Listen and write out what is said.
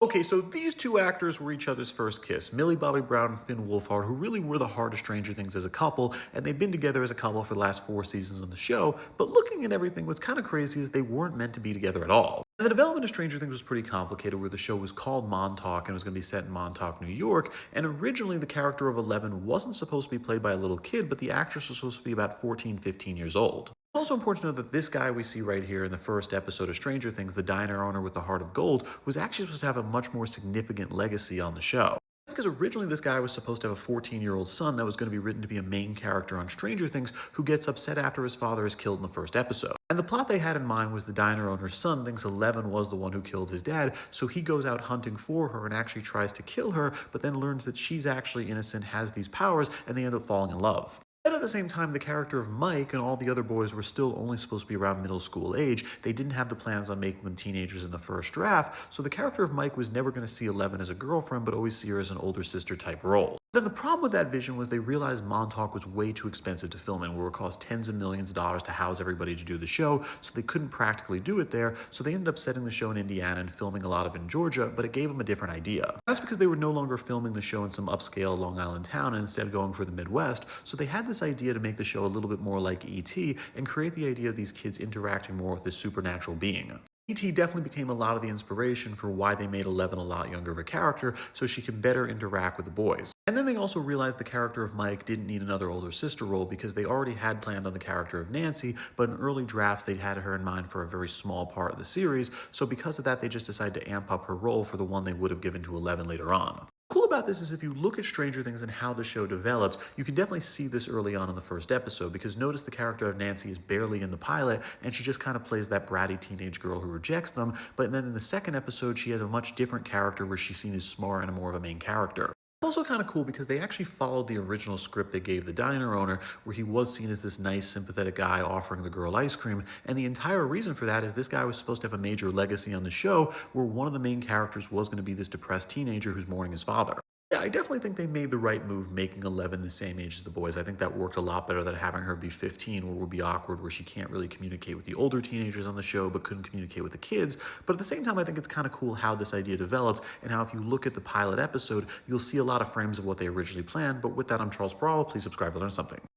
Okay, so these two actors were each other's first kiss, Millie Bobby Brown and Finn Wolfhard, who really were the heart of Stranger Things as a couple, and they've been together as a couple for the last 4 seasons on the show, but looking at everything, what's kind of crazy is they weren't meant to be together at all. And the development of Stranger Things was pretty complicated, where the show was called Montauk and was going to be set in Montauk, New York, and originally the character of Eleven wasn't supposed to be played by a little kid, but the actress was supposed to be about 14, 15 years old. Also important to know that this guy we see right here in the first episode of Stranger Things, the diner owner with the heart of gold, was actually supposed to have a much more significant legacy on the show. Because originally this guy was supposed to have a 14-year-old son that was going to be written to be a main character on Stranger Things who gets upset after his father is killed in the first episode. And the plot they had in mind was the diner owner's son thinks Eleven was the one who killed his dad, so he goes out hunting for her and actually tries to kill her, but then learns that she's actually innocent, has these powers, and they end up falling in love. And at the same time, the character of Mike and all the other boys were still only supposed to be around middle school age. They didn't have the plans on making them teenagers in the first draft, so the character of Mike was never going to see Eleven as a girlfriend, but always see her as an older sister type role. Then the problem with that vision was they realized Montauk was way too expensive to film in, where it cost tens of millions of dollars to house everybody to do the show, so they couldn't practically do it there, so they ended up setting the show in Indiana and filming a lot of it in Georgia, but it gave them a different idea. That's because they were no longer filming the show in some upscale Long Island town and instead going for the Midwest, so they had this idea to make the show a little bit more like E.T. and create the idea of these kids interacting more with this supernatural being. E.T. definitely became a lot of the inspiration for why they made Eleven a lot younger of a character, so she can better interact with the boys. And then they also realized the character of Mike didn't need another older sister role because they already had planned on the character of Nancy, but in early drafts they'd had her in mind for a very small part of the series, so because of that they just decided to amp up her role for the one they would have given to Eleven later on. Cool about this is if you look at Stranger Things and how the show develops, you can definitely see this early on in the first episode, because notice the character of Nancy is barely in the pilot and she just kind of plays that bratty teenage girl who rejects them, but then in the second episode she has a much different character where she's seen as smart and more of a main character. Also kind of cool because they actually followed the original script they gave the diner owner, where he was seen as this nice, sympathetic guy offering the girl ice cream, and the entire reason for that is this guy was supposed to have a major legacy on the show, where one of the main characters was going to be this depressed teenager who's mourning his father. Yeah, I definitely think they made the right move making Eleven the same age as the boys. I think that worked a lot better than having her be 15, where it would be awkward, where she can't really communicate with the older teenagers on the show, but couldn't communicate with the kids. But at the same time, I think it's kind of cool how this idea developed, and how if you look at the pilot episode, you'll see a lot of frames of what they originally planned. But with that, I'm Charles Sproul. Please subscribe to learn something.